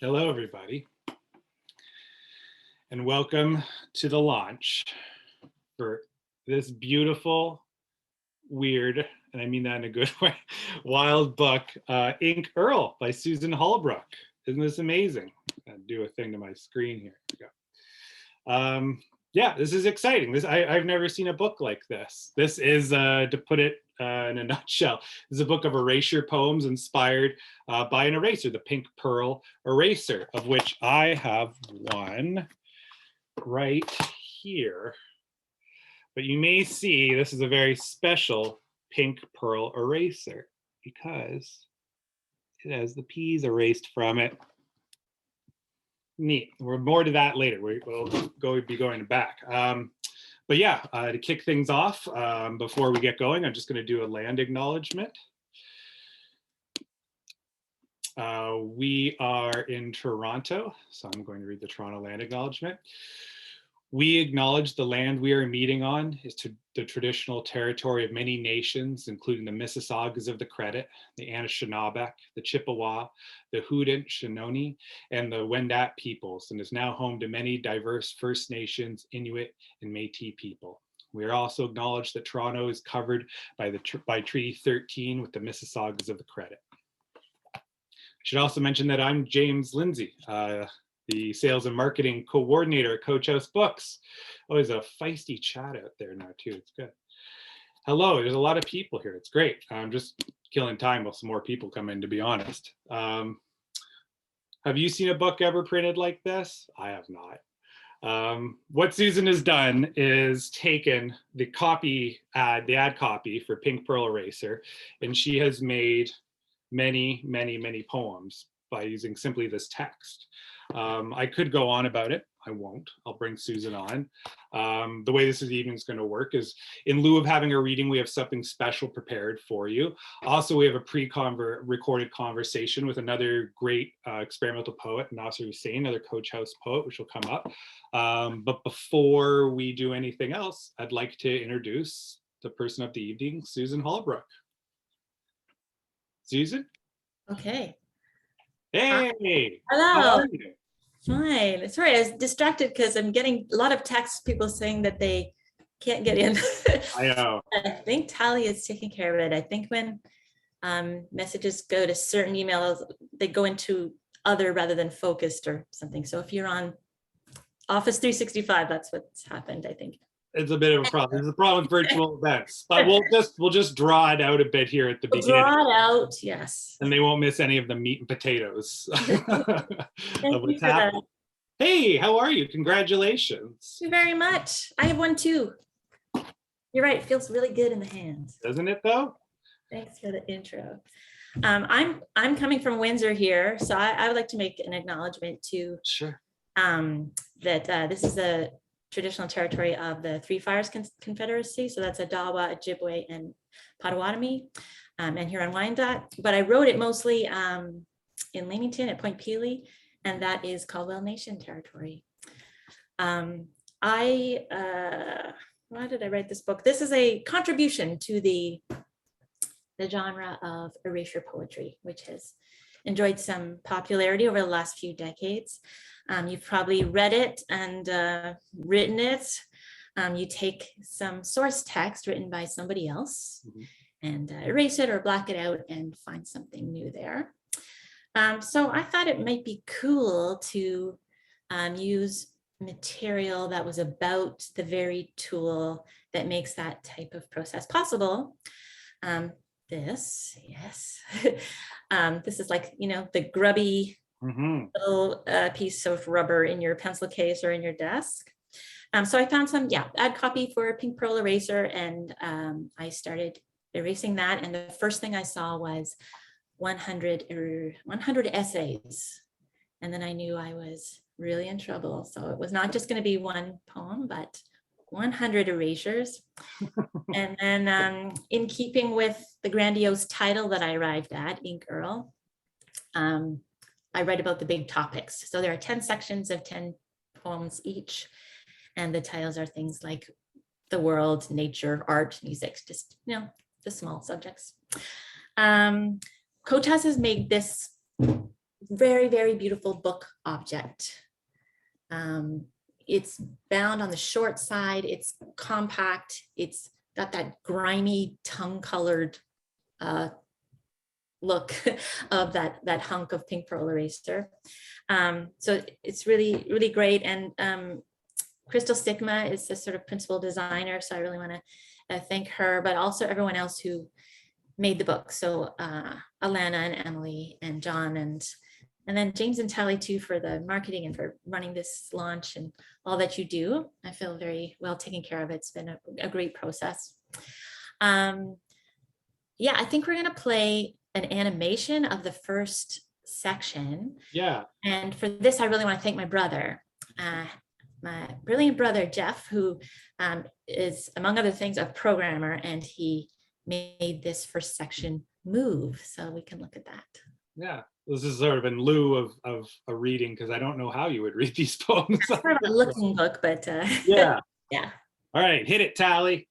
Hello, everybody, and welcome to the launch for this beautiful, weird, and I mean that in a good way, wild book, Ink Earl by Susan Hallbrook. Isn't this amazing? I'll do a thing to my screen here. Here we go. Yeah, this is exciting. I've never seen a book like this. This is, to put it in a nutshell, this is a book of erasure poems inspired by an eraser, the Pink Pearl eraser, of which I have one right here. But you may see this is a very special Pink Pearl eraser because it has the P's erased from it. Neat. We're more to that later. We'll be going back. But yeah, to kick things off, before we get going, I'm just going to do a land acknowledgement. We are in Toronto, so I'm going to read the Toronto land acknowledgement. We acknowledge the land we are meeting on is the traditional territory of many nations, including the Mississaugas of the Credit, the Anishinaabe, the Chippewa, the Haudenosaunee, and the Wendat peoples, and is now home to many diverse First Nations, Inuit, and Métis people. We are also acknowledged that Toronto is covered by Treaty 13 with the Mississaugas of the Credit. I should also mention that I'm James Lindsay, the sales and marketing coordinator at Coach House Books. Always a feisty chat out there now too, it's good. Hello, there's a lot of people here, it's great. I'm just killing time while some more people come in, to be honest. Have you seen a book ever printed like this? I have not. What Susan has done is taken the ad copy for Pink Pearl Eraser, and she has made many, many, many poems by using simply this text. I could go on about it. I won't. I'll bring Susan on. The way this evening is going to work is, in lieu of having a reading, we have something special prepared for you. Also, we have a pre-recorded conversation with another great experimental poet, Nasser Hussain, another Coach House poet, which will come up. But before we do anything else, I'd like to introduce the person of the evening, Susan Hallbrook. Susan? Okay. Hey. Hello. How are you? Fine. Sorry, I was distracted because I'm getting a lot of texts, people saying that they can't get in. I know. I think Tally is taking care of it. I think when messages go to certain emails, they go into other rather than focused or something. So if you're on Office 365, that's what's happened, I think. It's a bit of a problem. There's a problem with virtual events, but we'll just draw it out a bit here at the beginning. Draw it out, yes. And they won't miss any of the meat and potatoes Thank of what's you for that. happening. Hey, how are you? Congratulations. Thank you very much. I have one too. You're right. It feels really good in the hands. Doesn't it though? Thanks for the intro. I'm coming from Windsor here, so I would like to make an acknowledgement to Sure. that this is the traditional territory of the Three Fires Confederacy. So that's Odawa, Ojibwe, and Potawatomi, and Huron-Wyandot. But I wrote it mostly in Leamington at Point Pelee, and that is Caldwell Nation territory. Why did I write this book? This is a contribution to the genre of erasure poetry, which has enjoyed some popularity over the last few decades. You've probably read it and written it. You take some source text written by somebody else and erase it or black it out and find something new there. So I thought it might be cool to use material that was about the very tool that makes that type of process possible. This is like, the grubby little piece of rubber in your pencil case or in your desk. So I found some, ad copy for Pink Pearl Eraser, and I started erasing that. And the first thing I saw was 100 essays. And then I knew I was really in trouble. So it was not just going to be one poem, but 100 erasures. And then in keeping with the grandiose title that I arrived at, Ink Earl, I write about the big topics. So there are 10 sections of 10 poems each. And the titles are things like the world, nature, art, music, just, the small subjects. Coach House has made this very, very beautiful book object. It's bound on the short side, it's compact, it's got that grimy tongue-colored look of that hunk of pink pearl eraser. So it's really, really great. And Crystal Sigma is the sort of principal designer, so I really want to thank her, but also everyone else who made the book. So Alana and Emily and John and then James and Tally too for the marketing and for running this launch and all that you do. I feel very well taken care of. It's been a great process. Yeah, I think we're gonna play an animation of the first section. Yeah. And for this, I really want to thank my brother, my brilliant brother, Jeff, who is, among other things, a programmer, and he made this first section move. So we can look at that. Yeah, this is sort of in lieu of a reading, because I don't know how you would read these poems. It's sort of a looking book, but yeah. Yeah. All right, hit it, Tally.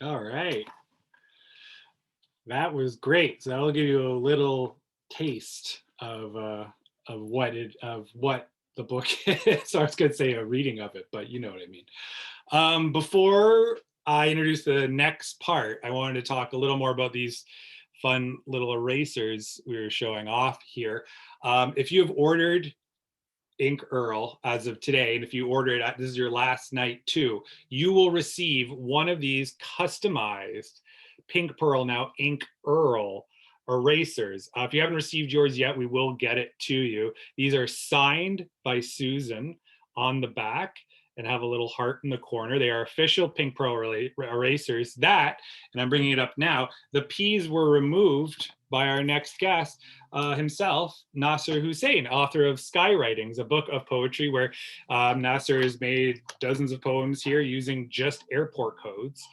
All right. That was great. So that'll give you a little taste what the book is. So I was going to say a reading of it, but you know what I mean. Before I introduce the next part, I wanted to talk a little more about these fun little erasers we were showing off here. If you have ordered Ink Earl as of today, and if you order it, this is your last night too, you will receive one of these customized Pink Pearl, now Ink Earl erasers. If you haven't received yours yet, we will get it to you. These are signed by Susan on the back and have a little heart in the corner. They are official Pink Pearl erasers that, and I'm bringing it up now, the P's were removed by our next guest himself, Nasser Hussain, author of Skywritings, a book of poetry where Nasser has made dozens of poems here using just airport codes.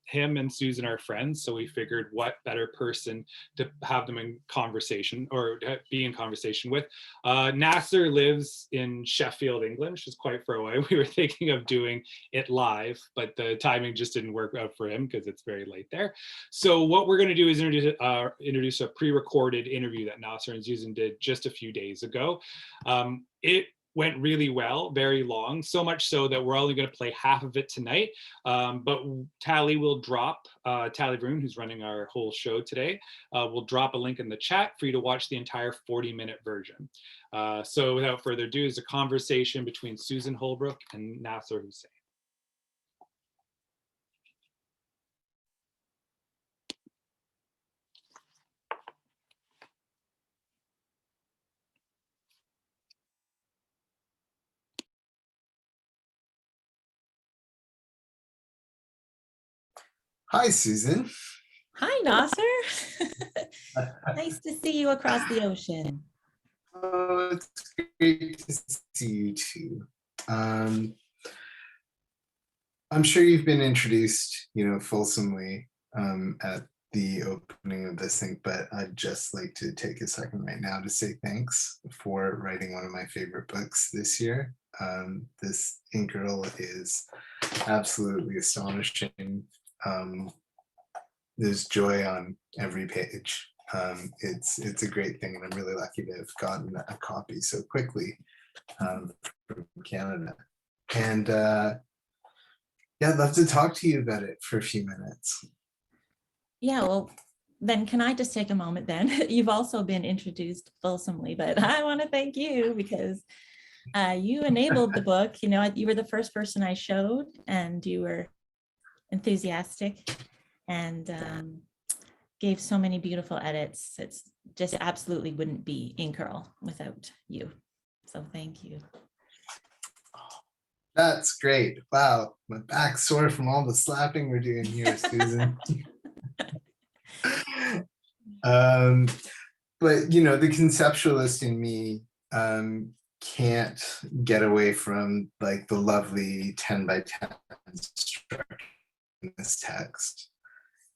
Him and Susan are friends, so we figured what better person to have them in conversation or be in conversation with. Nasser lives in Sheffield, England, which is quite far away. We were thinking of doing it live, but the timing just didn't work out for him because it's very late there. So what we're going to do is introduce a pre-recorded interview that Nasser and Susan did just a few days ago. It went really well, very long, so much so that we're only going to play half of it tonight. But Tally will drop, Tally Vroon, who's running our whole show today, will drop a link in the chat for you to watch the entire 40-minute version. So without further ado, is a conversation between Susan Holbrook and Nasser Hussain. Hi, Susan. Hi, Nasser. Nice to see you across the ocean. Oh, it's great to see you too. I'm sure you've been introduced, fulsomely at the opening of this thing, but I'd just like to take a second right now to say thanks for writing one of my favorite books this year. This Ink Earl is absolutely astonishing. There's joy on every page. It's a great thing, and I'm really lucky to have gotten a copy so quickly from Canada. And yeah, I'd love to talk to you about it for a few minutes. Yeah, well, then can I just take a moment then? You've also been introduced fulsomely, but I want to thank you because you enabled the book. You were the first person I showed, and you were enthusiastic and gave so many beautiful edits. It's just absolutely wouldn't be Ink Earl without you. So thank you. That's great. Wow, my back's sore from all the slapping we're doing here, Susan. But the conceptualist in me can't get away from the lovely 10 by 10 structure in this text.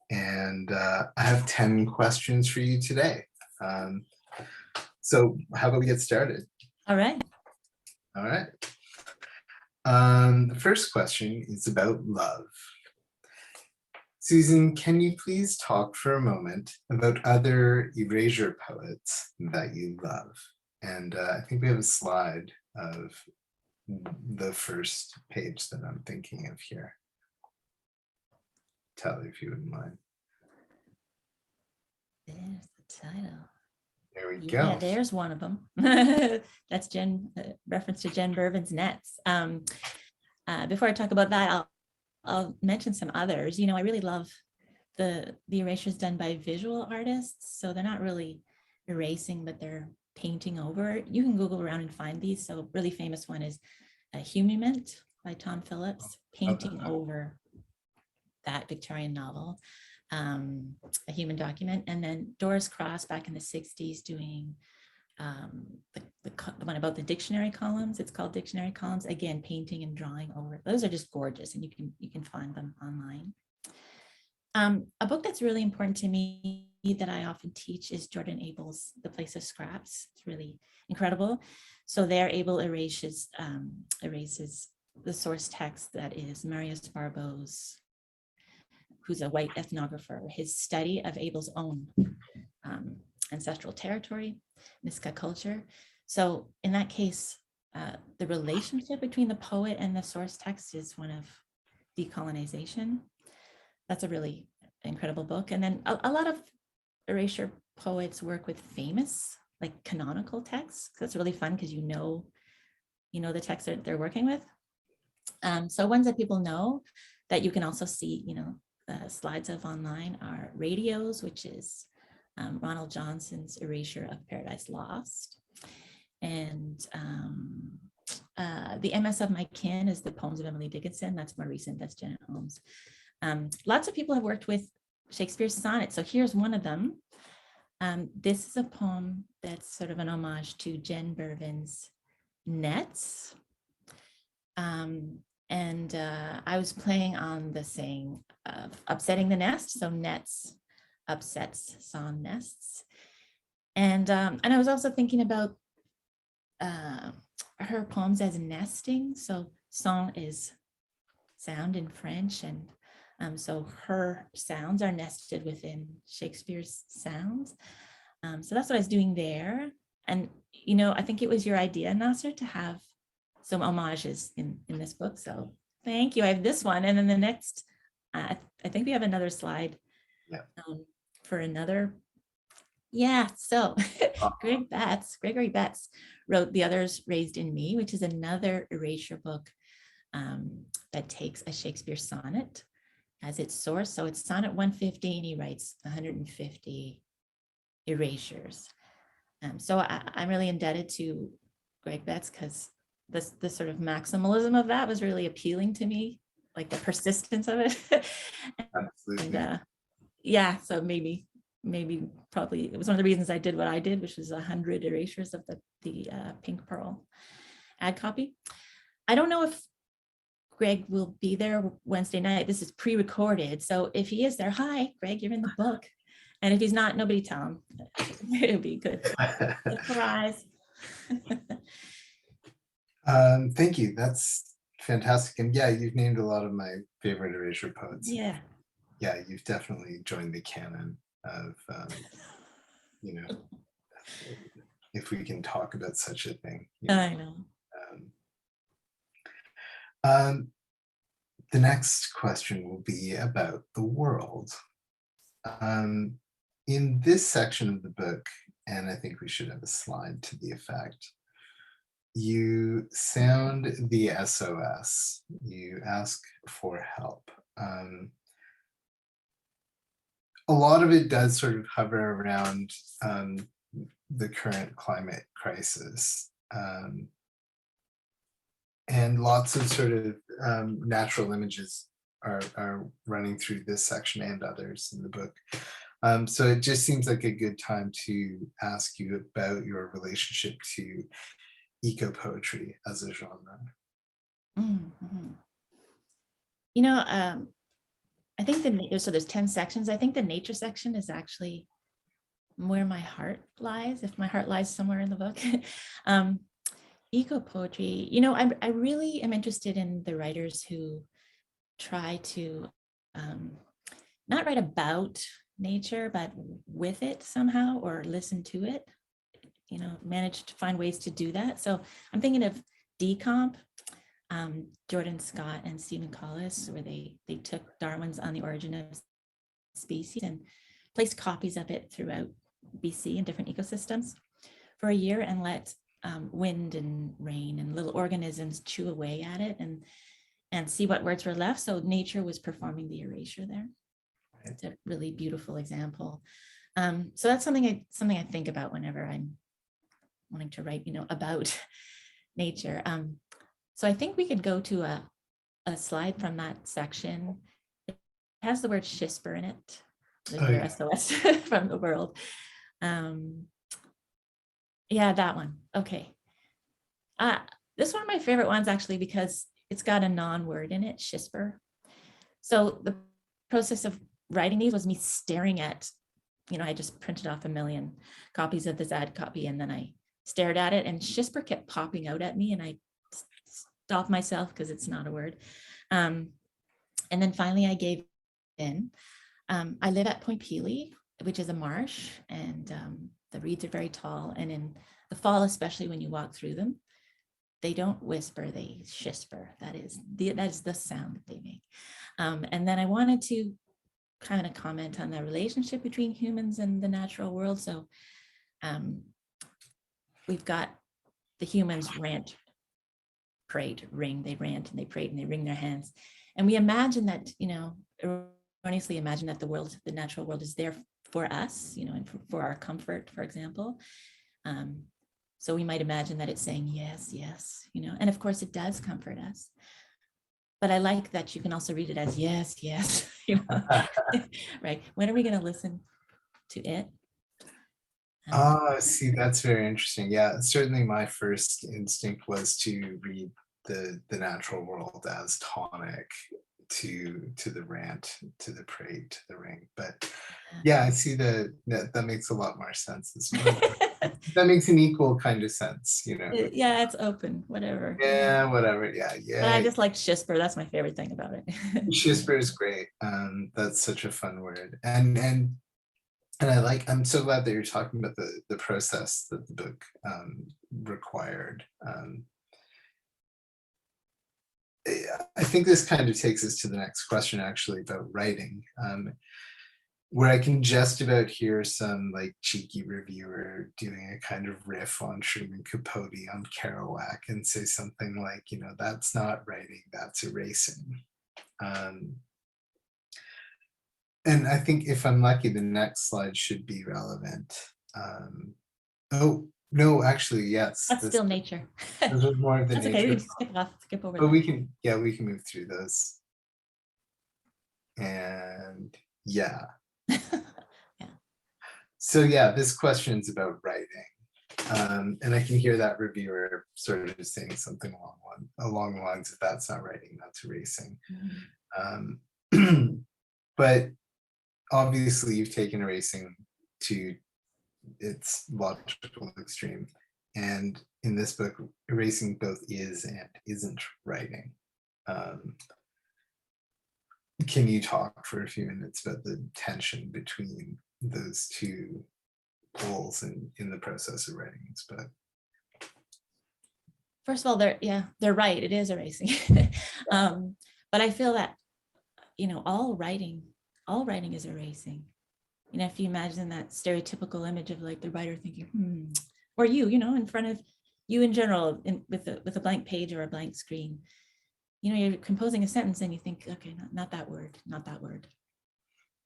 And I have 10 questions for you today. So how about we get started? All right. All right. The first question is about love. Susan, can you please talk for a moment about other Erasure poets that you love? And I think we have a slide of the first page that I'm thinking of here. Tell if you wouldn't mind. There's the title. There we go. Yeah, there's one of them. That's Jen, reference to Jen Bervin's Nets. Before I talk about that, I'll mention some others. I really love the erasures done by visual artists. So they're not really erasing, but they're painting over. You can Google around and find these. So a really famous one is Humiment by Tom Phillips, painting over that Victorian novel, A Human Document. And then Doris Cross back in the 60s doing the one about the dictionary columns. It's called Dictionary Columns. Again, painting and drawing over. Those are just gorgeous, and you can find them online. A book that's really important to me that I often teach is Jordan Abel's The Place of Scraps. It's really incredible. So there, Abel erases the source text that is Marius Barbeau's, who's a white ethnographer, his study of Abel's own ancestral territory, Niska culture. So in that case, the relationship between the poet and the source text is one of decolonization. That's a really incredible book. And then a lot of erasure poets work with famous, like canonical texts. That's really fun because you know the text that they're working with. So ones that people know that you can also see, slides of online are Radios, which is Ronald Johnson's Erasure of Paradise Lost. And The MS of My Kin is the poems of Emily Dickinson. That's more recent, that's Janet Holmes. Lots of people have worked with Shakespeare's sonnets. So here's one of them. This is a poem that's sort of an homage to Jen Bervin's Nets. I was playing on the saying of upsetting the nest. So nets upsets song nests. And I was also thinking about her poems as nesting. So song is sound in French, and so her sounds are nested within Shakespeare's sounds. So that's what I was doing there. And, I think it was your idea, Nasser, to have some homages in this book. So thank you. I have this one. And then the next, I think we have another slide for another. Yeah, so Gregory Betts wrote The Others Raised in Me, which is another erasure book that takes a Shakespeare sonnet as its source. So it's sonnet 150, and he writes 150 erasures. So I'm really indebted to Greg Betts because this sort of maximalism of that was really appealing to me, like the persistence of it. Absolutely. And, so probably it was one of the reasons I did what I did, which was 100 erasures of the Pink Pearl ad copy. I don't know if Greg will be there Wednesday night. This is pre-recorded. So if he is there, hi, Greg, you're in the book. And if he's not, nobody tell him. It'll be good. Surprise. Thank you. That's fantastic. And yeah, you've named a lot of my favorite erasure poets. Yeah. Yeah, you've definitely joined the canon of, if we can talk about such a thing. I know. The next question will be about the world. In this section of the book, and I think we should have a slide to the effect, you sound the SOS. You ask for help. A lot of it does sort of hover around the current climate crisis. And lots of sort of natural images are running through this section and others in the book. So it just seems like a good time to ask you about your relationship to eco-poetry as a genre. Mm-hmm. I think so there's 10 sections. I think the nature section is actually where my heart lies, if my heart lies somewhere in the book. Eco-poetry, I really am interested in the writers who try to not write about nature, but with it somehow, or listen to it, manage to find ways to do that. So I'm thinking of Decomp, Jordan Scott and Stephen Collis, where they took Darwin's On the Origin of Species and placed copies of it throughout BC in different ecosystems for a year and let wind and rain and little organisms chew away at it and see what words were left. So nature was performing the erasure there. It's a really beautiful example. So that's something I think about whenever I'm wanting to write, about nature. So I think we could go to a slide from that section. It has the word Shisper in it, your SOS from the world. Yeah, that one. Okay. This is one of my favorite ones, actually, because it's got a non-word in it, Shisper. So the process of writing these was me staring at, I just printed off 1 million copies of this ad copy, and then I stared at it, and Shisper kept popping out at me, and I stopped myself because it's not a word. And then finally I gave in. I live at Point Pelee, which is a marsh, and The reeds are very tall, and in the fall, especially when you walk through them, they don't whisper, they shisper. That is the sound that they make. And then I wanted to kind of comment on the relationship between humans and the natural world. So we've got the humans rant, prayed, ring, they rant and they prayed and they wring their hands. And we imagine that, erroneously imagine that the natural world is there for us, and for our comfort, for example. So we might imagine that it's saying, yes, yes, and of course it does comfort us. But I like that you can also read it as yes, yes, right? When are we going to listen to it? See, that's very interesting. Yeah, certainly my first instinct was to read the natural world as tonic to the rant, to the prey, to the ring. But yeah, I see that makes a lot more sense as well. That makes an equal kind of sense, Yeah, it's open, whatever. Yeah, whatever. Yeah. But I just like shisper. That's my favorite thing about it. Shisper is great. That's such a fun word. And I'm so glad that you're talking about the process that the book required. I think this kind of takes us to the next question, actually, about writing, where I can just about hear some like cheeky reviewer doing a kind of riff on Truman Capote on Kerouac and say something like, that's not writing, that's erasing. And I think if I'm lucky, the next slide should be relevant. Oh, no, actually, yes. That's still nature. This was more of the That's nature. okay, we can skip over But that. we can move through those. And yeah. Yeah. So yeah, this question's about writing. And I can hear that reviewer sort of saying something along the lines of that's not writing, that's erasing. But obviously you've taken erasing to its logical extreme. And in this book, erasing both is and isn't writing. Can you talk for a few minutes about the tension between those two poles in the process of writing this book? First of all, they're right. It is erasing. But I feel that, all writing is erasing. If you imagine that stereotypical image of like the writer thinking, or you, in front of you in general, with a blank page or a blank screen, you're composing a sentence and you think, okay, not that word, not that word.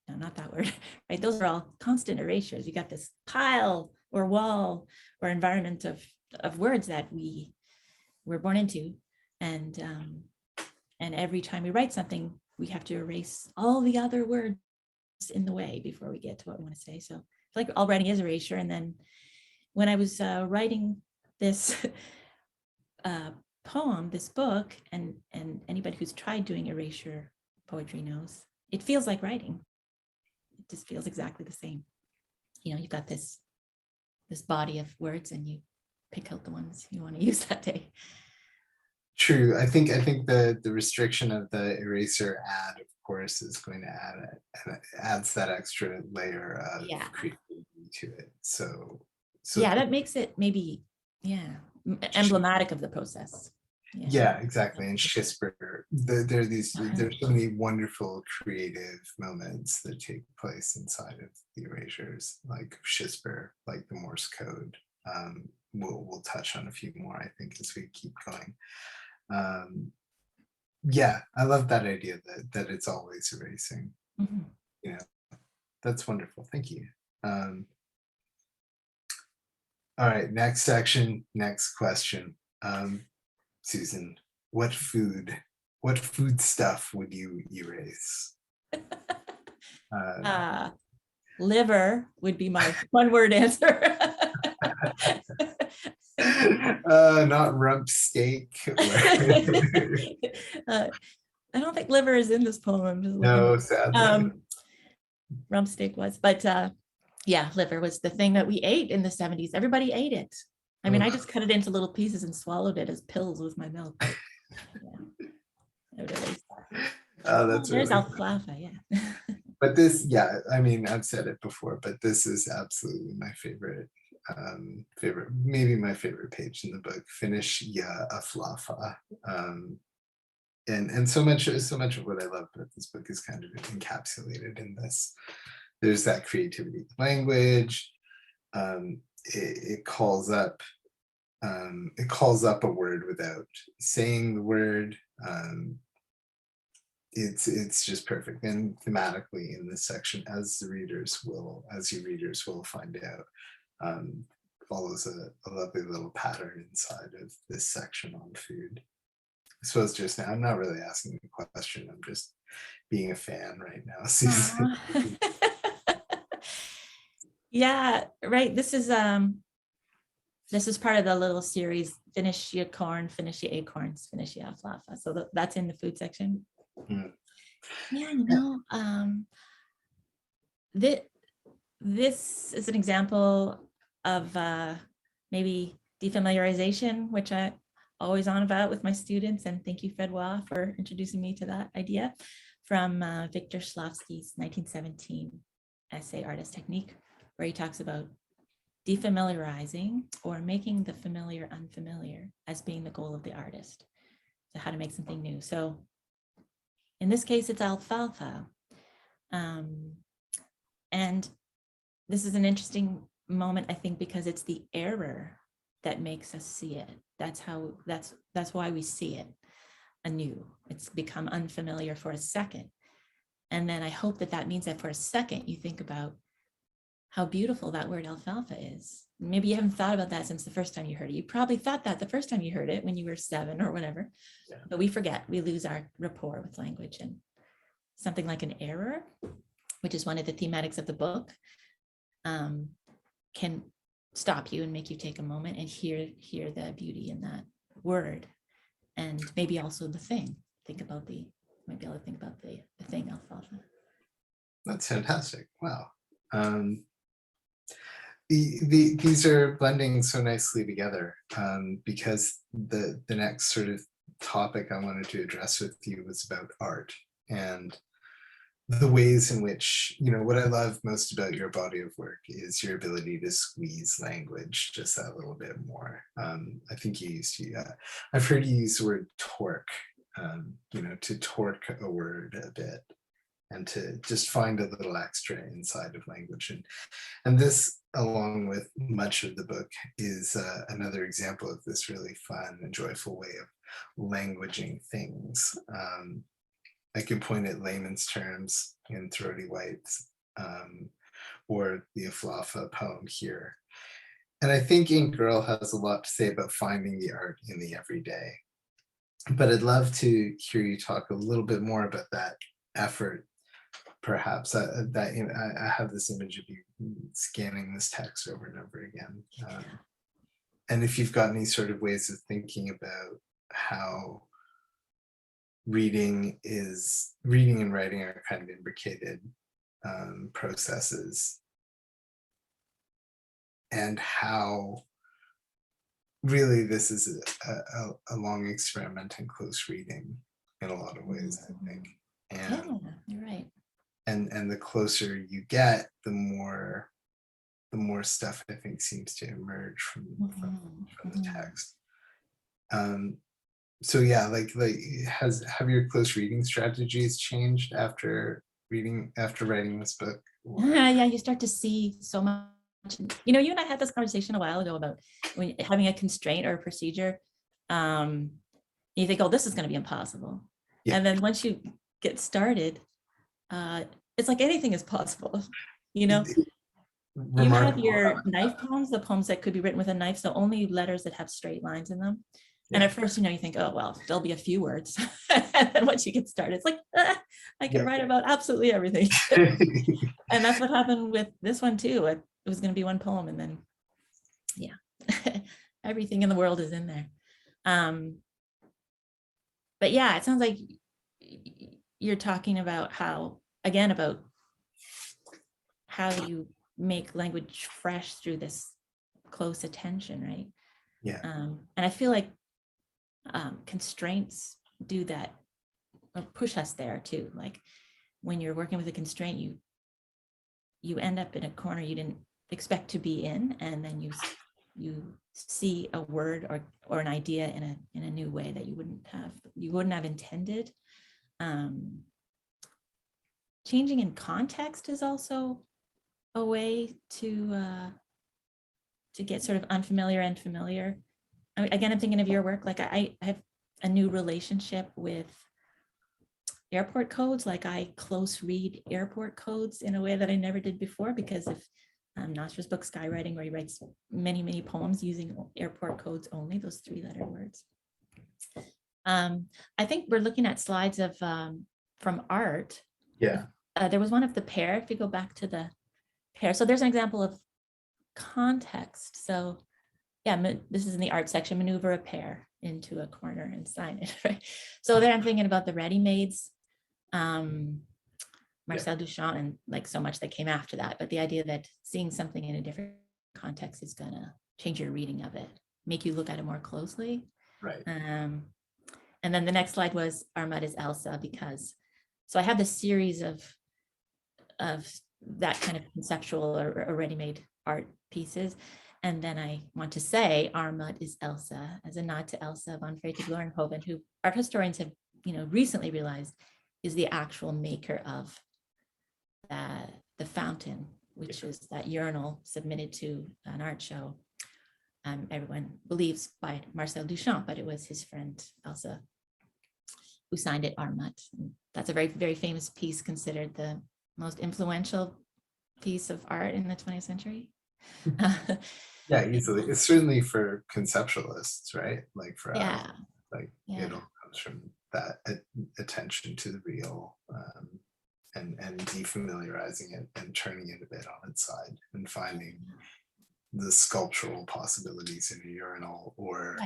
No, not that word, right? Those are all constant erasures. You got this pile or wall or environment of words that we were born into. And every time we write something, we have to erase all the other words in the way before we get to what we want to say. So I feel like all writing is erasure. And then when I was writing this poem, this book, and anybody who's tried doing erasure poetry knows, it feels like writing. It just feels exactly the same. You've got this body of words and you pick out the ones you want to use that day. True. I think the restriction of the eraser add, of course, is going to add it, and it adds that extra layer of creativity to it. So that makes it maybe emblematic of the process. Yeah, exactly. And Shisper, there's so many wonderful creative moments that take place inside of the erasures, like Shisper, like the Morse code. We'll touch on a few more, I think, as we keep going. Yeah, I love that idea that it's always erasing. That's wonderful. Thank you. All right, next section, next question. Susan, what food stuff would you erase? Liver would be my one-word answer. Not rump steak. I don't think liver is in this poem. I'm just no, sadly. Rump steak was, but liver was the thing that we ate in the 70s. Everybody ate it. I mean, I just cut it into little pieces and swallowed it as pills with my milk. Oh, that's there's really alfalfa, yeah. But this, yeah, I mean, I've said it before, but this is absolutely my favorite, maybe my favorite page in the book. Finish ya aflafa. And so much of what I love about this book is kind of encapsulated in this. There's that creativity of language. It calls up a word without saying the word. It's just perfect, and thematically in this section, as you readers will find out, follows a lovely little pattern inside of this section on food. I suppose just now I'm not really asking a question, I'm just being a fan right now. Susan. Yeah, right. This is part of the little series, finish your corn, finish your acorns, finish your alfalfa. So that's in the food section. Mm. Yeah, this is an example of maybe defamiliarization, which I always on about with my students. And thank you, Fredwa, for introducing me to that idea from Victor Shklovsky's 1917 essay, Artist Technique, where he talks about defamiliarizing or making the familiar unfamiliar as being the goal of the artist. So how to make something new. So in this case, it's alfalfa. And this is an interesting moment, I think, because it's the error that makes us see it. That's why we see it anew. It's become unfamiliar for a second. And then I hope that means that for a second, you think about how beautiful that word alfalfa is. Maybe you haven't thought about that since the first time you heard it. You probably thought that the first time you heard it when you were 7 or whatever, yeah. But we forget, we lose our rapport with language, and something like an error, which is one of the thematics of the book, can stop you and make you take a moment and hear the beauty in that word. And maybe also the thing, might be able to think about the thing alfalfa. That's fantastic. Wow. These are blending so nicely together, because the next sort of topic I wanted to address with you was about art and the ways in which, what I love most about your body of work is your ability to squeeze language just that little bit more. I think I've heard you use the word torque, to torque a word a bit and to just find a little extra inside of language. And this, along with much of the book, is another example of this really fun and joyful way of languaging things. I could point at layman's terms in Throaty Whites, or the Aflafa poem here. And I think Ink Earl has a lot to say about finding the art in the everyday. But I'd love to hear you talk a little bit more about that effort. Perhaps I have this image of you scanning this text over and over again. And if you've got any sort of ways of thinking about how reading and writing are kind of imbricated processes, and how really this is a long experiment in close reading in a lot of ways, I think. And yeah, you're right. And the closer you get, the more stuff I think seems to emerge from the text. So yeah, have your close reading strategies changed after writing this book? Yeah, you start to see so much. You and I had this conversation a while ago about when having a constraint or a procedure. You think, oh, this is going to be impossible. Yeah. And then once you get started, it's like anything is possible. You have your knife poems, the poems that could be written with a knife, so only letters that have straight lines in them. Yeah. And at first, you think, oh, well, there'll be a few words. And then once you get started, it's like, I can write about absolutely everything. And that's what happened with this one too. It was going to be one poem, and then, yeah, everything in the world is in there. But yeah, it sounds like you're talking about how you make language fresh through this close attention, right? Yeah. And I feel like constraints do that, or push us there too. Like when you're working with a constraint, you end up in a corner you didn't expect to be in, and then you see a word or an idea in a new way that you wouldn't have intended. Changing in context is also a way to get sort of unfamiliar and familiar. Again, I'm thinking of your work. Like I have a new relationship with airport codes. Like I close read airport codes in a way that I never did before because of Nasser's book Skywriting, where he writes many, many poems using airport codes only, those 3-letter words. I think we're looking at slides of from art. Yeah. There was one of the pair, if you go back to the pair. So there's an example of context. So yeah, this is in the art section, maneuver a pair into a corner and sign it, right? So there I'm thinking about the ready-mades, Marcel Duchamp, and like so much that came after that. But the idea that seeing something in a different context is gonna change your reading of it, make you look at it more closely. Right. And then the next slide was Our Mud is Elsa, because, so I have this series of that kind of conceptual or ready-made art pieces. And then I want to say Our Mud is Elsa as a nod to Elsa von Freytag-Lorenhoven, who art historians have, recently realized is the actual maker of the fountain, which is that urinal submitted to an art show. Everyone believes by Marcel Duchamp, but it was his friend Elsa who signed it Our Mud. And that's a very, very famous piece, considered the most influential piece of art in the 20th century. Yeah, easily. It's certainly for conceptualists, right? Like for us, it all comes from that attention to the real, and defamiliarizing it and turning it a bit on its side and finding the sculptural possibilities in a urinal, or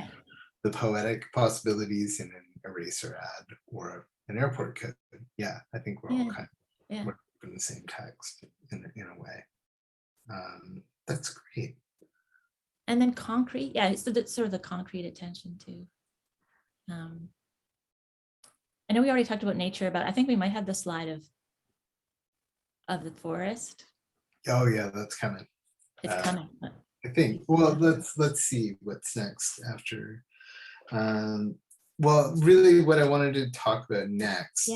the poetic possibilities in an eraser ad or an airport code. Yeah, I think we're all kind of working from the same text in a way. That's great. And then concrete, so that's sort of the concrete attention to. I know we already talked about nature, but I think we might have the slide of the forest. Oh yeah, that's coming. It's coming. I think. Well, let's see what's next after. Well, really, what I wanted to talk about next,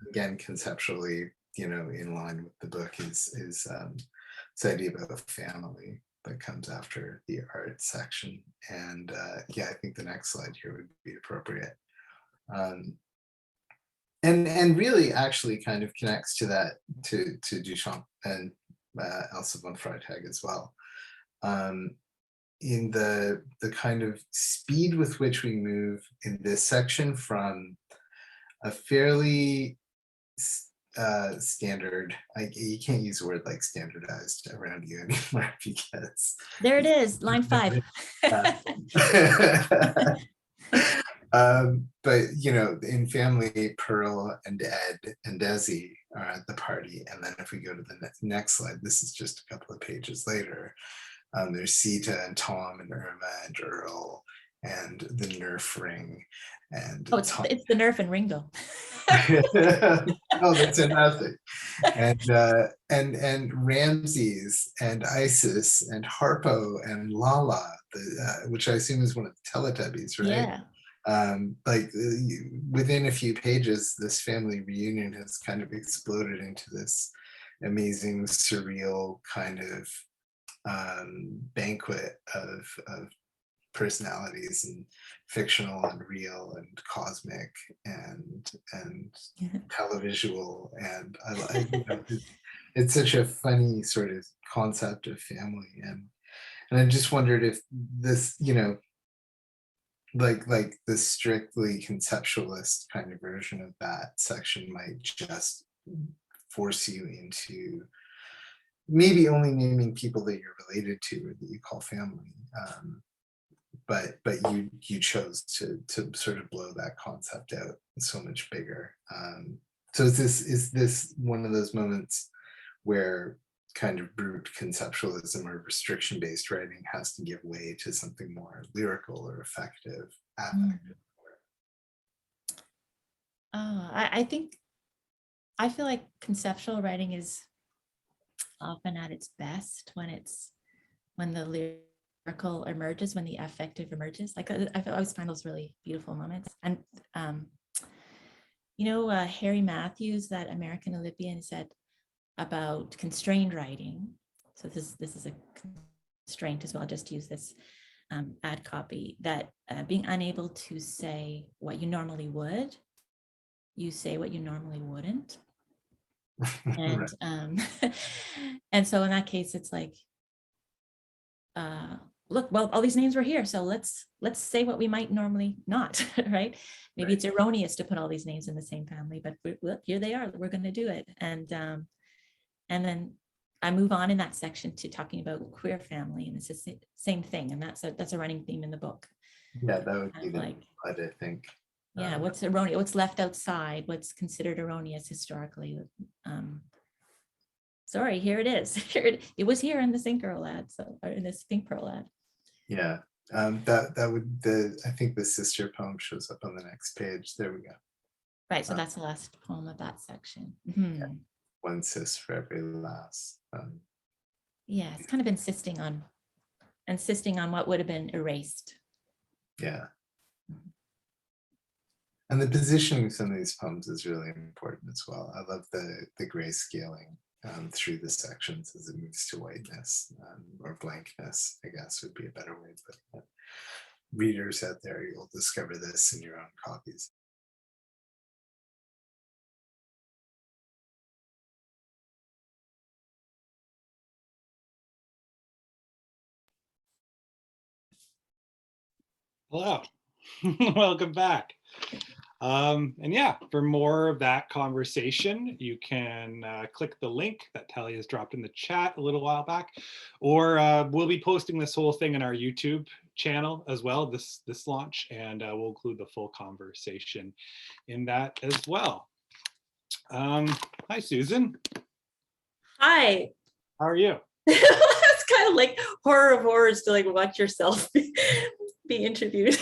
again, conceptually, in line with the book, is this idea about a family that comes after the art section. And I think the next slide here would be appropriate. And really actually kind of connects to that, to Duchamp and Elsa von Freytag as well. In the kind of speed with which we move in this section from a fairly standard, you can't use a word like standardized around you anymore, because there it is, line 5. But in family, Pearl and Ed and Desi are at the party, and then if we go to the next slide, this is just a couple of pages later. There's Sita and Tom and Irma and Earl and the Nerf ring, and it's the Nerf and Ringo. Oh, that's fantastic. And Ramses and Isis and Harpo and Lala, which I assume is one of the Teletubbies, right? Within a few pages, this family reunion has kind of exploded into this amazing, surreal kind of banquet of personalities, and fictional and real and cosmic and televisual, and it's such a funny sort of concept of family, and I just wondered if this, like the strictly conceptualist kind of version of that section might just force you into maybe only naming people that you're related to or that you call family, but you chose to sort of blow that concept out so much bigger. So is this one of those moments where kind of brute conceptualism or restriction-based writing has to give way to something more lyrical or effective, affective? I think I feel like conceptual writing is often at its best when the lyrical emerges, when the affective emerges. Like I always find those really beautiful moments. And Harry Matthews, that American Olympian, said about constrained writing. So this is a constraint as well. Just use this ad copy, that being unable to say what you normally would, you say what you normally wouldn't. And and so in that case, it's like, look, well, all these names were here, so let's say what we might normally not, right? Maybe it's erroneous to put all these names in the same family, but look, here they are, we're going to do it. And then I move on in that section to talking about queer family, and it's the same thing, and that's a running theme in the book. Yeah, that would be like, I think. Yeah, what's erroneous, what's left outside, what's considered erroneous historically. Sorry, here it is. It was here in this Ink Earl ad, or in this Pink Pearl ad. Yeah, I think the sister poem shows up on the next page. There we go. Right, so that's the last poem of that section. Yeah. One sis for every last. Yeah, it's kind of insisting on what would have been erased. Yeah. And the positioning of some of these poems is really important as well. I love the grayscaling through the sections as it moves to whiteness, or blankness, I guess would be a better way of putting it. Readers out there, you'll discover this in your own copies. Hello, welcome back. And yeah, for more of that conversation, you can click the link that Talia has dropped in the chat a little while back, or we'll be posting this whole thing in our YouTube channel as well, this launch, and we'll include the full conversation in that as well. Hi, Susan. Hi. How are you? It's kind of like horror of horrors to like watch yourself be interviewed,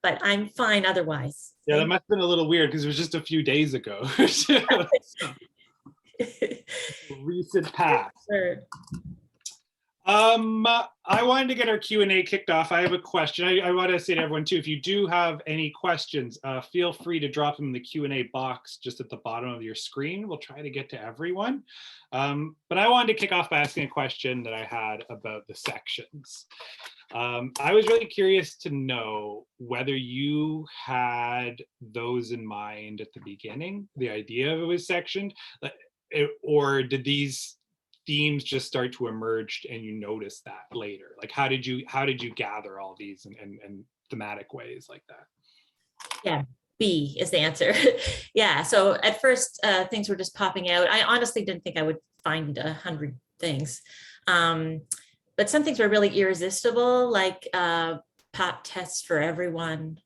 but I'm fine otherwise. Yeah, that must have been a little weird because it was just a few days ago. Recent past. Sure. I wanted to get our Q&A kicked off. I have a question. I want to say to everyone too, if you do have any questions, feel free to drop them in the Q&A box just at the bottom of your screen. We'll try to get to everyone. But I wanted to kick off by asking a question that I had about the sections. I was really curious to know whether you had those in mind at the beginning, the idea of it was sectioned, or did these themes just start to emerge and you noticed that later? Like, how did you gather all these in thematic ways like that? Yeah, B is the answer. Yeah, so at first things were just popping out. I honestly didn't think I would find 100 things. But some things were really irresistible, like pop tests for everyone.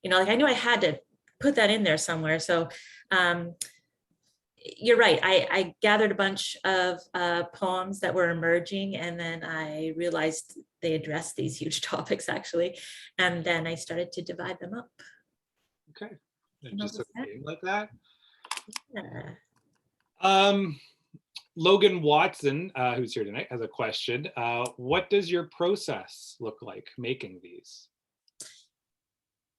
Like I knew I had to put that in there somewhere. So you're right. I gathered a bunch of poems that were emerging, and then I realized they addressed these huge topics actually. And then I started to divide them up. Okay. And just like that? Yeah. Logan Watson, who's here tonight, has a question. What does your process look like making these?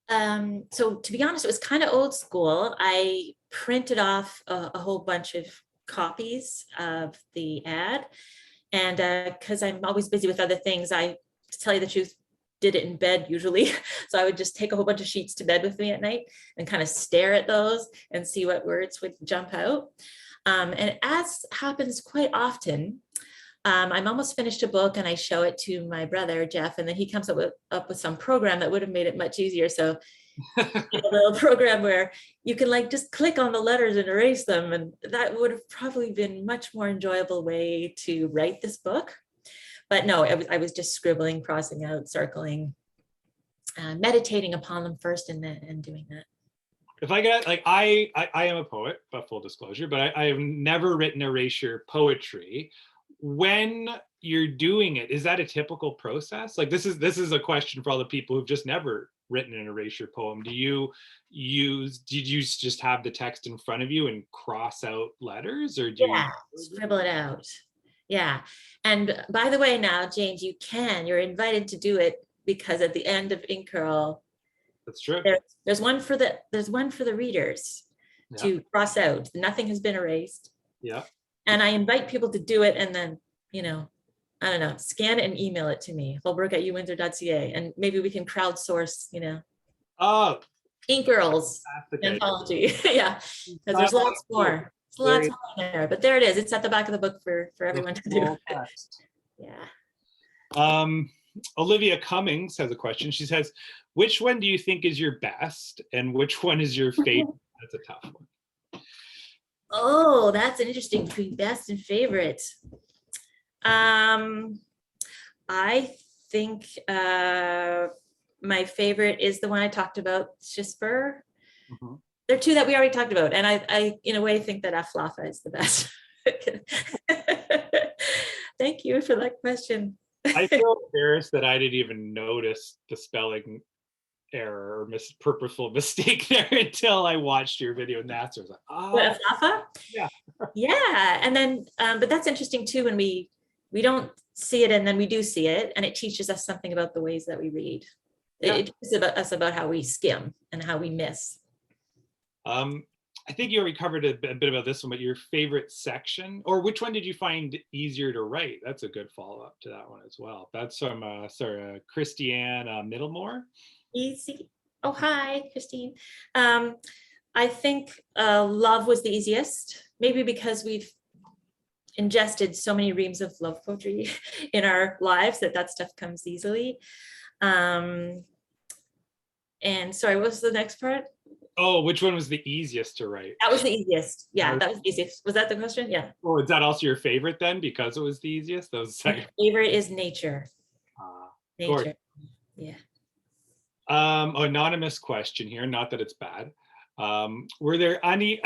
So to be honest, it was kind of old school. I printed off a whole bunch of copies of the ad. And because I'm always busy with other things, to tell you the truth, did it in bed usually. So I would just take a whole bunch of sheets to bed with me at night and kind of stare at those and see what words would jump out. And as happens quite often, I'm almost finished a book and I show it to my brother, Jeff, and then he comes up with some program that would have made it much easier. So a little program where you can like just click on the letters and erase them. And that would have probably been much more enjoyable way to write this book. But no, I was just scribbling, crossing out, circling, meditating upon them first and doing that. If I get like, I am a poet, but full disclosure, but I have never written erasure poetry. When you're doing it, is that a typical process? Like this is a question for all the people who've just never written an erasure poem, did you just have the text in front of you and cross out letters, or do Yeah, scribble it out. Yeah. And by the way, now, James, you're invited to do it, because at the end of Ink Earl, That's true. there's one for the readers to cross out. Nothing has been erased. Yeah. And I invite people to do it, and then, I don't know, scan it and email it to me, holbrook@uwindsor.ca, and maybe we can crowdsource, Oh, Ink Earl's anthology. Yeah, because there's lots more. There's lots more there, but there it is. It's at the back of the book for everyone to do. Yeah. Olivia Cummings has a question. She says, which one do you think is your best, and which one is your favorite? That's a tough one. Oh, that's an interesting, between best and favorite. I think my favorite is the one I talked about, Shisper. Mm-hmm. There are two that we already talked about, and I in a way think that Aflafa is the best. Thank you for that question. I feel embarrassed that I didn't even notice the spelling error or purposeful mistake there until I watched your video. Nasser was like, oh, what, Aflafa? Yeah. Yeah, and then but that's interesting too, when we don't see it and then we do see it, and it teaches us something about the ways that we read. Yeah. It teaches about how we skim and how we miss. I think you already covered a bit about this one, but your favorite section, or which one did you find easier to write? That's a good follow-up to that one as well. That's from Christiane Middlemore. Easy. Oh, hi, Christine. I think love was the easiest, maybe because we've ingested so many reams of love poetry in our lives that stuff comes easily. And sorry, what was the next part? Oh, which one was the easiest to write? That was the easiest. Yeah, that was the easiest. Was that the question? Yeah. Oh, is that also your favorite then, because it was the easiest? That was the second. My favorite is nature. Nature. Yeah. Anonymous question here, not that it's bad. Were there any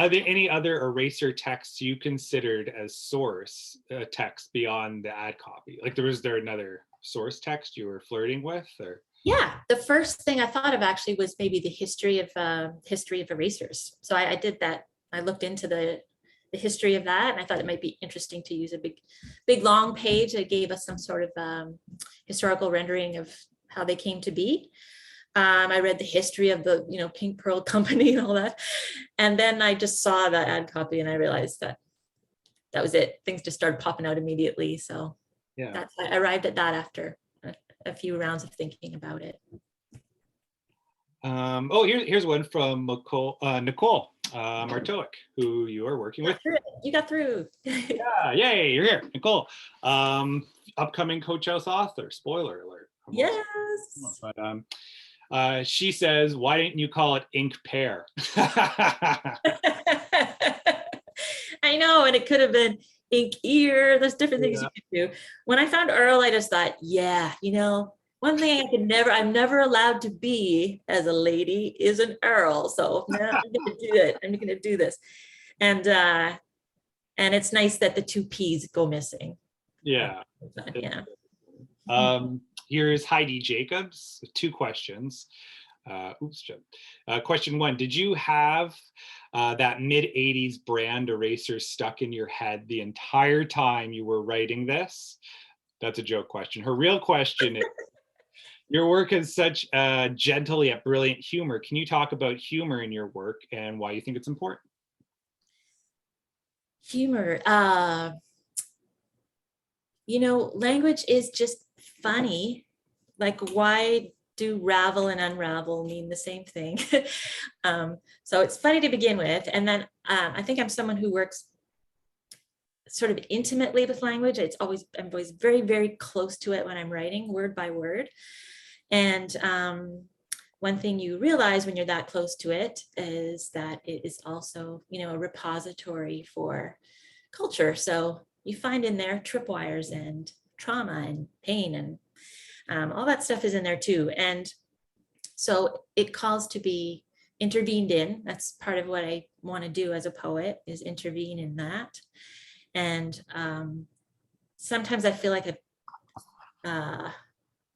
other Erasure texts you considered as source text beyond the ad copy? Like, was there another source text you were flirting with, or? Yeah, the first thing I thought of actually was maybe the history of erasers. So I did that. I looked into the history of that, and I thought it might be interesting to use a big long page that gave us some sort of historical rendering of how they came to be. I read the history of the Pink Pearl company and all that, and then I just saw that ad copy and I realized that was it. Things just started popping out immediately. So yeah, I arrived at that after a few rounds of thinking about it. Here's one from Nicole Martowick, who you are working with. You got through. Yeah, yay, you're here, Nicole. Upcoming Coach House author. Spoiler alert. Yes. But she says, why didn't you call it Ink Pear? I know, and it could have been Ink Ear. There's different things you could do. When I found Earl, I just thought, one thing I'm never allowed to be as a lady is an Earl. So no, I'm gonna do it. I'm gonna do this. And it's nice that the two P's go missing. Yeah. Here's Heidi Jacobs, 2 questions. Question 1, did you have that mid-80s brand eraser stuck in your head the entire time you were writing this? That's a joke question. Her real question is, your work has such gentle yet brilliant humor. Can you talk about humor in your work and why you think it's important? Humor. Language is just funny. Like, why do ravel and unravel mean the same thing? So it's funny to begin with. And then I think I'm someone who works sort of intimately with language. I'm always very, very close to it when I'm writing word by word. And one thing you realize when you're that close to it is that it is also, a repository for culture. So you find in there tripwires and trauma and pain and all that stuff is in there too. And so it calls to be intervened in. That's part of what I want to do as a poet, is intervene in that. And sometimes I feel like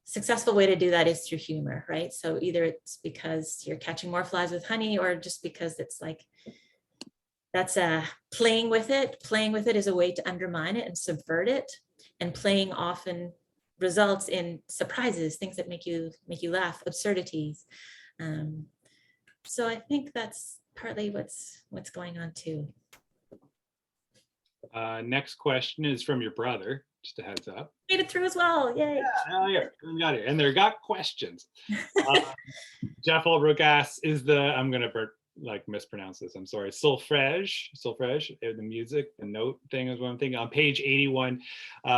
successful way to do that is through humor, right? So either it's because you're catching more flies with honey, or just because it's like, that's playing with it. Playing with it is a way to undermine it and subvert it. And playing often results in surprises, things that make you laugh, absurdities. So I think that's partly what's going on too. Next question is from your brother. Just a heads up. Made it through as well. Yay. Yeah, we got it. And they got questions. Jeff Holbrook asks, is the, I'm going to mispronounce this, I'm sorry, solfège, the music, the note thing is what I'm thinking, on page 81,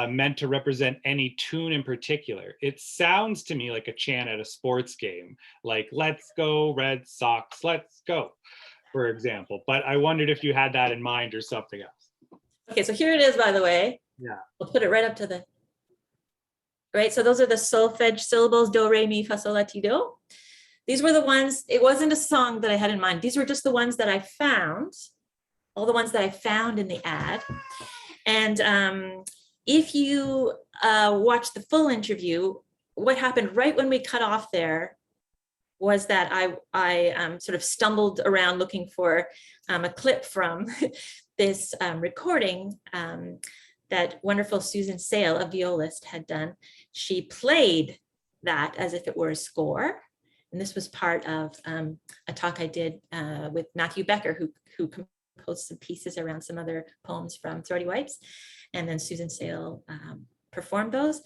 meant to represent any tune in particular? It sounds to me like a chant at a sports game, like "Let's go Red Sox, let's go," for example. But I wondered if you had that in mind or something else. Okay, so here it is, by the way. Yeah. We'll put it right up to the, right? So those are the solfège syllables, do, re, mi, fa, sol, la, ti, do. These were the ones, it wasn't a song that I had in mind. These were just the ones that I found, all the ones that I found in the ad. And if you watch the full interview, what happened right when we cut off there was that I sort of stumbled around looking for a clip from this recording that wonderful Susan Sale, a violist, had done. She played that as if it were a score. And this was part of a talk I did with Matthew Becker, who composed some pieces around some other poems from Throaty Wipes. And then Susan Sale performed those.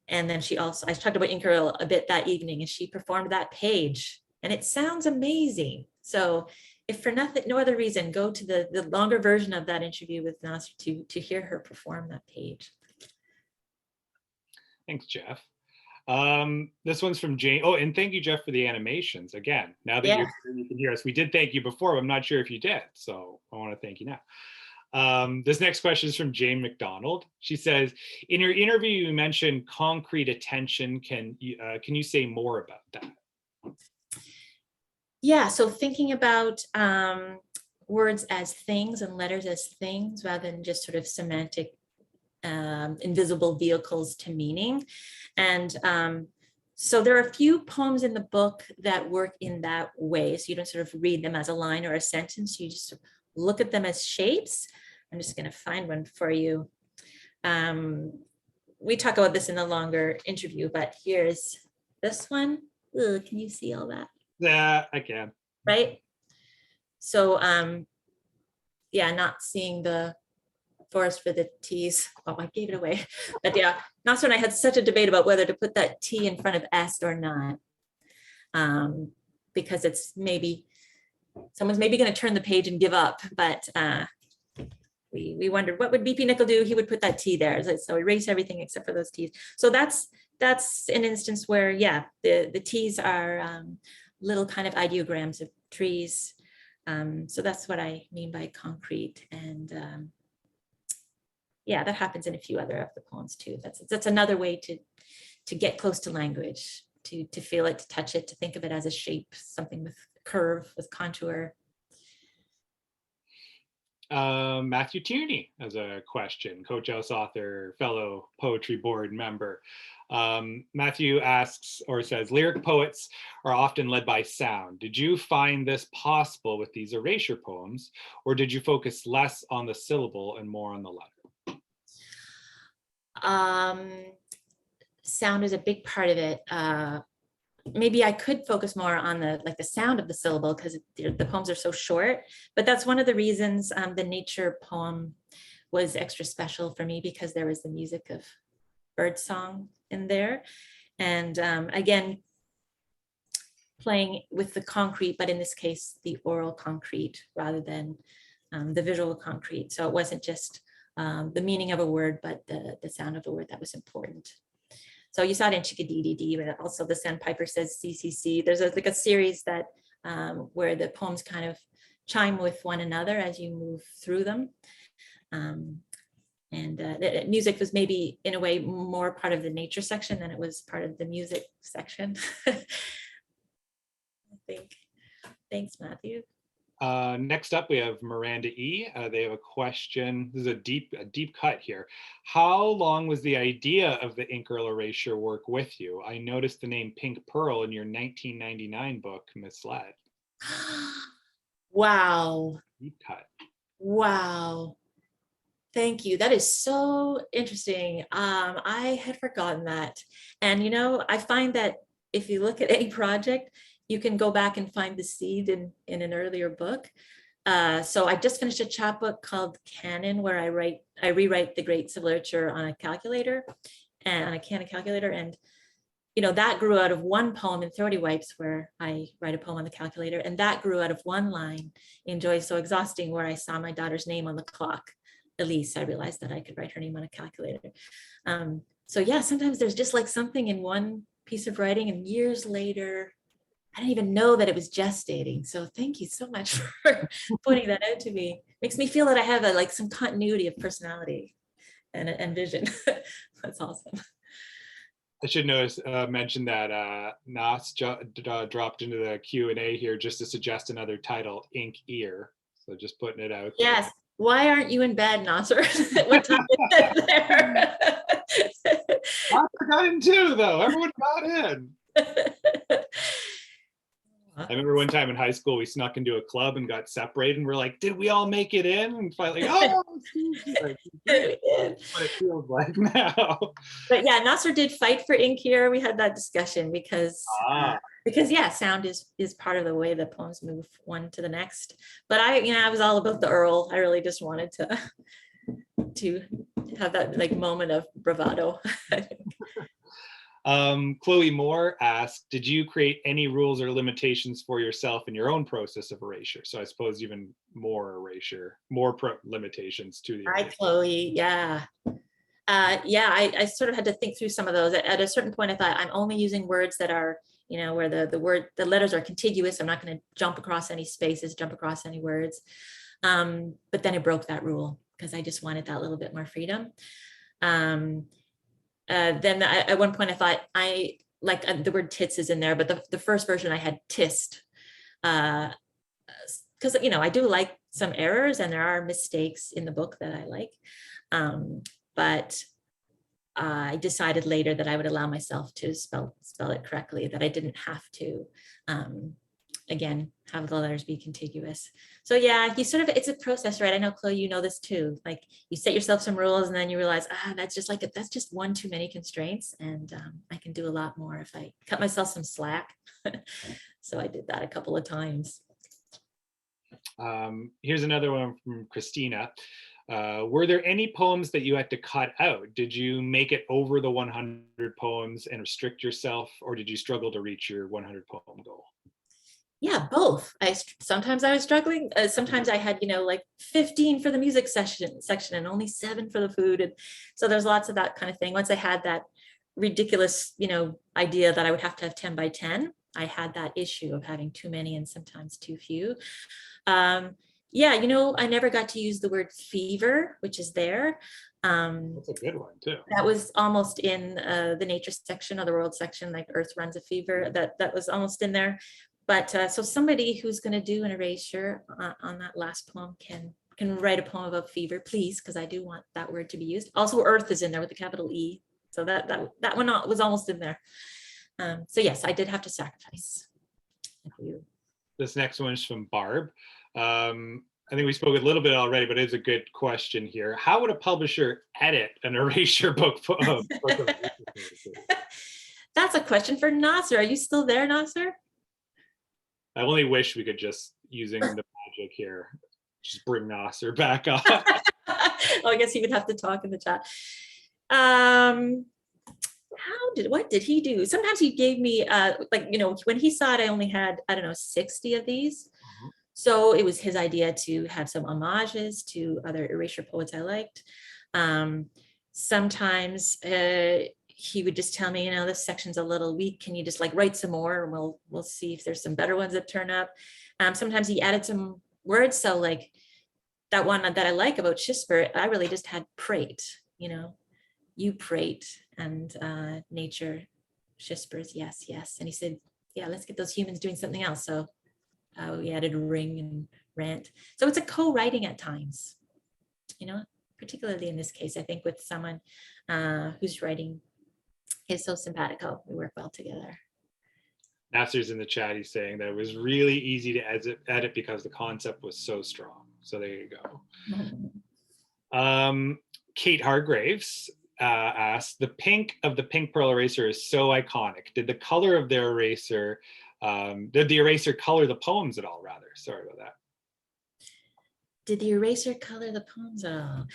And then she also, I talked about Ink Earl a bit that evening, and she performed that page. And it sounds amazing. So if for no other reason, go to the longer version of that interview with Nasser to hear her perform that page. Thanks, Jeff. This one's from Jane. Oh, and thank you, Jeff, for the animations. Again, now that you can hear us, we did thank you before, but I'm not sure if you did. So I want to thank you now. This next question is from Jane McDonald. She says, in your interview, you mentioned concrete attention. Can you say more about that? Yeah, so thinking about words as things and letters as things, rather than just sort of semantic invisible vehicles to meaning. And so there are a few poems in the book that work in that way. So you don't sort of read them as a line or a sentence, you just look at them as shapes. I'm just going to find one for you. We talk about this in the longer interview, but here's this one. Ugh, can you see all that? Yeah, I can. Right? So yeah, not seeing the forest for the T's. Oh, I gave it away. But yeah, Nasser and I had such a debate about whether to put that T in front of S or not. Because it's someone's maybe going to turn the page and give up. But we wondered, what would BP Nickel do? He would put that T there. So erase everything except for those T's. So that's an instance where, yeah, the T's are little kind of ideograms of trees. So that's what I mean by concrete. And yeah, that happens in a few other of the poems too. That's another way to get close to language, to feel it, to touch it, to think of it as a shape, something with curve, with contour. Matthew Tierney has a question, Coach House author, fellow poetry board member. Matthew asks or says, lyric poets are often led by sound. Did you find this possible with these erasure poems, or did you focus less on the syllable and more on the letter? Sound is a big part of it. Maybe I could focus more on the sound of the syllable because the poems are so short, but that's one of the reasons the nature poem was extra special for me, because there was the music of birdsong in there. And again, playing with the concrete, but in this case, the oral concrete rather than the visual concrete. So it wasn't just the meaning of a word, but the sound of the word that was important. So you saw it in Chickadee, but also the Sandpiper says CCC. There's a series that where the poems kind of chime with one another as you move through them. And the music was maybe in a way more part of the nature section than it was part of the music section. I think. Thanks, Matthew. Next up, we have Miranda E. They have a question. This is a deep cut here. How long was the idea of the Ink Earl erasure work with you? I noticed the name Pink Pearl in your 1999 book, Misled. Wow. Deep cut. Wow. Thank you. That is so interesting. I had forgotten that. And, you know, I find that if you look at any project, you can go back and find the seed in an earlier book. So I just finished a chapbook called Canon, where I rewrite the great civil literature on a calculator and on a Canon calculator. And, you know, that grew out of one poem in 30 Wipes, where I write a poem on the calculator. And that grew out of one line in Joy So Exhausting, where I saw my daughter's name on the clock. Elise, I realized that I could write her name on a calculator. So yeah, sometimes there's just like something in one piece of writing, and years later, I didn't even know that it was gestating. So thank you so much for pointing that out to me. Makes me feel that I have like some continuity of personality and vision. That's awesome. I should mention that Nas dropped into the Q&A here just to suggest another title, Ink Ear. So just putting it out there. Yes. Why aren't you in bed, Nasser? What time is it there? I got in too, though. Everyone got in. I remember one time in high school, we snuck into a club and got separated, and we're like, did we all make it in? And finally, oh, what it feels like now. But yeah, Nasser did fight for Ink here. We had that discussion because yeah, sound is part of the way the poems move one to the next. But I was all about the Earl. I really just wanted to have that like moment of bravado. Chloe Moore asked, did you create any rules or limitations for yourself in your own process of erasure? So I suppose even more erasure, more limitations to the erasure. Hi, Chloe. Yeah. I sort of had to think through some of those. At a certain point, I thought I'm only using words that are, you know, where the letters are contiguous. I'm not going to jump across any spaces, jump across any words. But then I broke that rule because I just wanted that little bit more freedom. Then at one point I thought the word tits is in there, but the first version I had tist, because you know I do like some errors and there are mistakes in the book that I like, but I decided later that I would allow myself to spell it correctly, that I didn't have to again have the letters be contiguous. So yeah, it's a process, right? I know, Chloe, you know this too. Like you set yourself some rules and then you realize, that's just one too many constraints, and I can do a lot more if I cut myself some slack. So I did that a couple of times. Here's another one from Christina. Were there any poems that you had to cut out? Did you make it over the 100 poems and restrict yourself, or did you struggle to reach your 100 poem goal? Yeah, both. Sometimes I was struggling. Sometimes I had, like 15 for the music section and only 7 for the food. And so there's lots of that kind of thing. Once I had that ridiculous, idea that I would have to have 10 by 10, I had that issue of having too many and sometimes too few. I never got to use the word fever, which is there. That's a good one too. That was almost in the nature section or the world section, like Earth Runs a Fever. That was almost in there. But so somebody who's going to do an erasure on that last poem can write a poem about fever, please, because I do want that word to be used. Also, Earth is in there with a capital E, so that one was almost in there. So yes, I did have to sacrifice. This next one is from Barb. I think we spoke a little bit already, but it's a good question here. How would a publisher edit an erasure book? That's a question for Nasser. Are you still there, Nasser? I only wish we could just, using the magic here, just bring Nasser back up. Well, I guess he would have to talk in the chat. What did he do? Sometimes he gave me, when he saw it, I only had, 60 of these. Mm-hmm. So it was his idea to have some homages to other erasure poets I liked. Sometimes he would just tell me, this section's a little weak. Can you just write some more, and we'll see if there's some better ones that turn up. Sometimes he added some words. So like that one that I like about Shisper, I really just had prate, you prate, and nature Shispers, yes. And he said, yeah, let's get those humans doing something else. So we added ring and rant. So it's a co-writing at times, you know, particularly in this case, I think with someone whose writing is so simpatico, we work well together. Nasser's in the chat. He's saying that it was really easy to edit because the concept was so strong. So there you go. Kate Hargraves asked, the pink of the Pink Pearl eraser is so iconic. Did the color of their eraser, did the eraser color the poems at all, rather? Sorry about that. Did the eraser color the poems at all?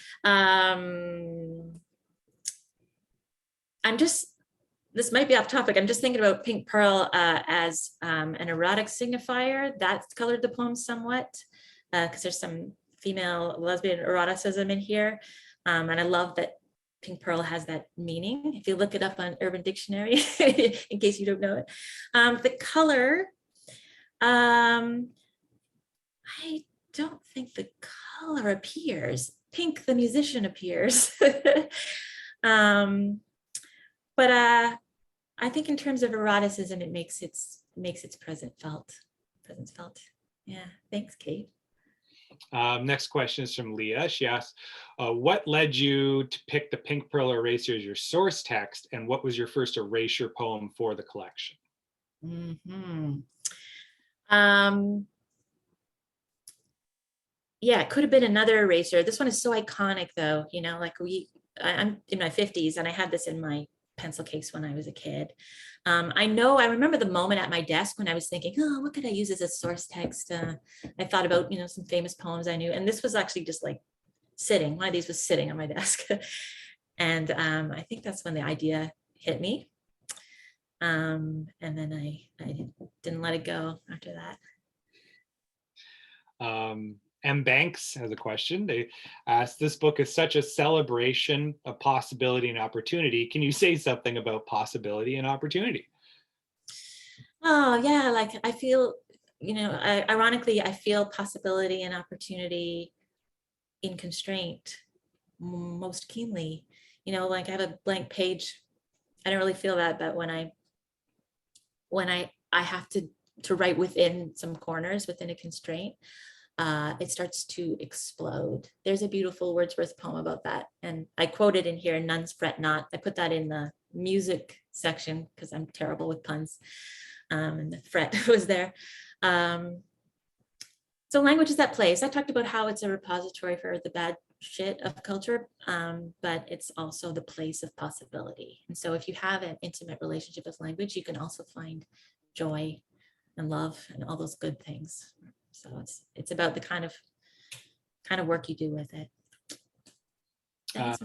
This might be off topic. I'm just thinking about Pink Pearl as an erotic signifier. That's colored the poem somewhat, because there's some female lesbian eroticism in here. And I love that Pink Pearl has that meaning. If you look it up on Urban Dictionary, in case you don't know it. The color, I don't think the color appears. Pink, the musician, appears. But I think in terms of eroticism, it makes its presence felt. Yeah, thanks, Kate. Next question is from Leah. She asks, what led you to pick the Pink Pearl eraser as your source text, and what was your first erasure poem for the collection? Yeah, it could have been another eraser. This one is so iconic though, you know, like I'm in my 50s and I had this in my pencil case when I was a kid. I remember the moment at my desk when I was thinking, oh, what could I use as a source text? I thought about, you know, some famous poems I knew, and this was actually just like sitting. One of these was sitting on my desk. And I think that's when the idea hit me. And then I didn't let it go after that. M. Banks has a question. They asked, this book is such a celebration of possibility and opportunity. Can you say something about possibility and opportunity? Oh, yeah, like I feel, you know, ironically, I feel possibility and opportunity in constraint most keenly. You know, like I have a blank page. I don't really feel that, but when I have to write within some corners, within a constraint, it starts to explode. There's a beautiful Wordsworth poem about that. And I quoted in here, nuns fret not. I put that in the music section because I'm terrible with puns. And the fret was there. So language is that place. I talked about how it's a repository for the bad shit of culture, but it's also the place of possibility. And so if you have an intimate relationship with language, you can also find joy and love and all those good things. So it's about the kind of work you do with it. I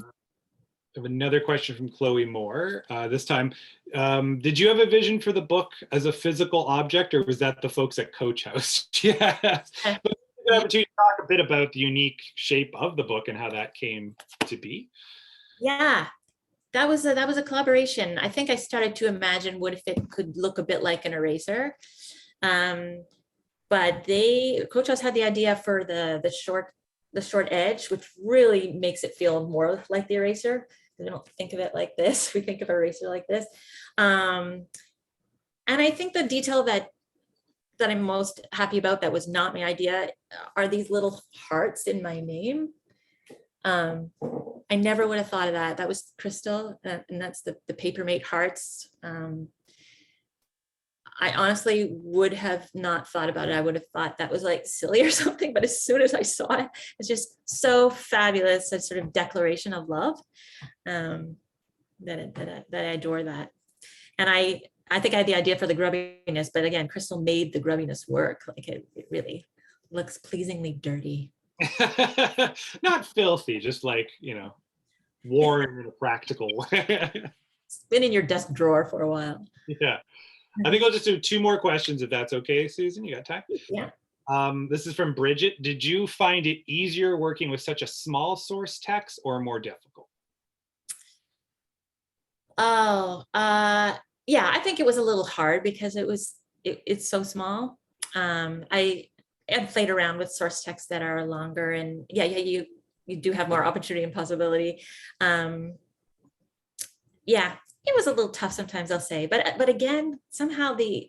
have another question from Chloe Moore. This time, did you have a vision for the book as a physical object, or was that the folks at Coach House? Yeah. But an opportunity to talk a bit about the unique shape of the book and how that came to be. Yeah, that was a collaboration. I think I started to imagine what if it could look a bit like an eraser. But Coach House had the idea for the short edge, which really makes it feel more like the eraser. We don't think of it like this. We think of eraser like this. And I think the detail that I'm most happy about, that was not my idea, are these little hearts in my name. I never would have thought of that. That was Crystal, and that's the Papermate hearts. I honestly would have not thought about it. I would have thought that was like silly or something, but as soon as I saw it, it's just so fabulous, a sort of declaration of love, that I adore that. And I think I had the idea for the grubbiness, but again, Crystal made the grubbiness work. Like it really looks pleasingly dirty. Not filthy, just like, you know, worn in a practical way. It's been in your desk drawer for a while. Yeah. I think I'll just do two more questions if that's okay, Susan. You got time? Yeah. This is from Bridget. Did you find it easier working with such a small source text or more difficult? Oh, yeah, I think it was a little hard because it's so small. I have played around with source texts that are longer, and yeah, you do have more opportunity and possibility. Yeah, it was a little tough sometimes, I'll say, but again, somehow the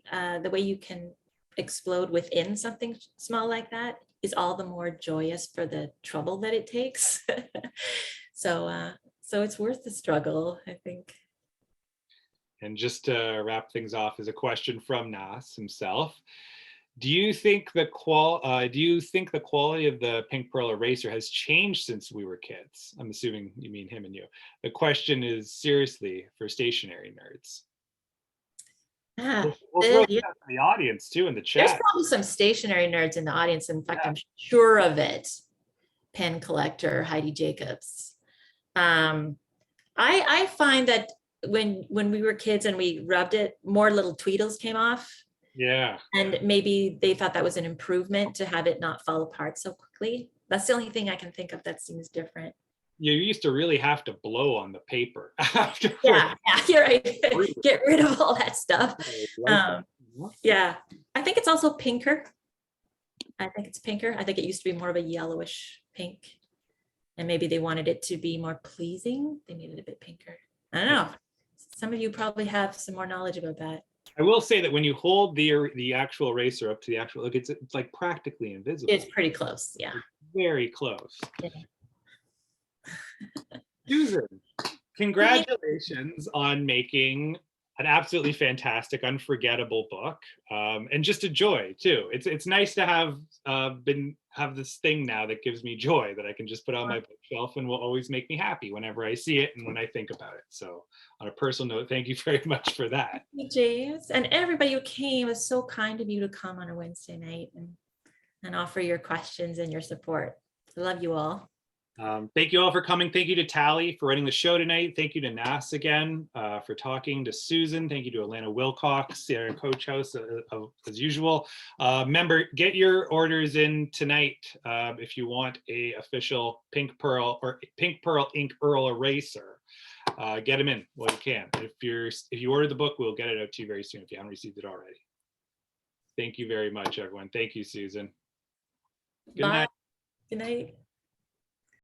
way you can explode within something small like that is all the more joyous for the trouble that it takes. So it's worth the struggle, I think. And just to wrap things off, is a question from Nas himself. Do you think the quality of the Pink Pearl eraser has changed since we were kids? I'm assuming you mean him and you. The question is seriously for stationery nerds. We'll throw it out to the audience too in the chat. There's probably some stationery nerds in the audience. In fact, I'm sure of it. Pen collector Heidi Jacobs. I find that when we were kids and we rubbed it, more little tweedles came off. Yeah. And maybe they thought that was an improvement to have it not fall apart so quickly. That's the only thing I can think of that seems different. You used to really have to blow on the paper after. Yeah, you're right. Get rid of all that stuff. Yeah, I think it's also pinker. I think it's pinker. I think it used to be more of a yellowish pink. And maybe they wanted it to be more pleasing. They made it a bit pinker. I don't know. Some of you probably have some more knowledge about that. I will say that when you hold the actual eraser up to the actual, look, it's like practically invisible. It's pretty close, yeah. It's very close. Yeah. Susan, congratulations on making an absolutely fantastic, unforgettable book, and just a joy too. It's nice to have this thing now that gives me joy that I can just put on my bookshelf and will always make me happy whenever I see it and when I think about it. So on a personal note, thank you very much for that. Thank you, James, and everybody who came. Was so kind of you to come on a Wednesday night and offer your questions and your support. I love you all. Thank you all for coming. Thank you to Tally for running the show tonight. Thank you to Nas again for talking, to Susan. Thank you to Alana Wilcox, the Coach House, as usual. Remember, get your orders in tonight if you want a official Pink Pearl Ink Earl eraser. Get them in while you can. If you order the book, we'll get it out to you very soon if you haven't received it already. Thank you very much, everyone. Thank you, Susan. Good night. Good night.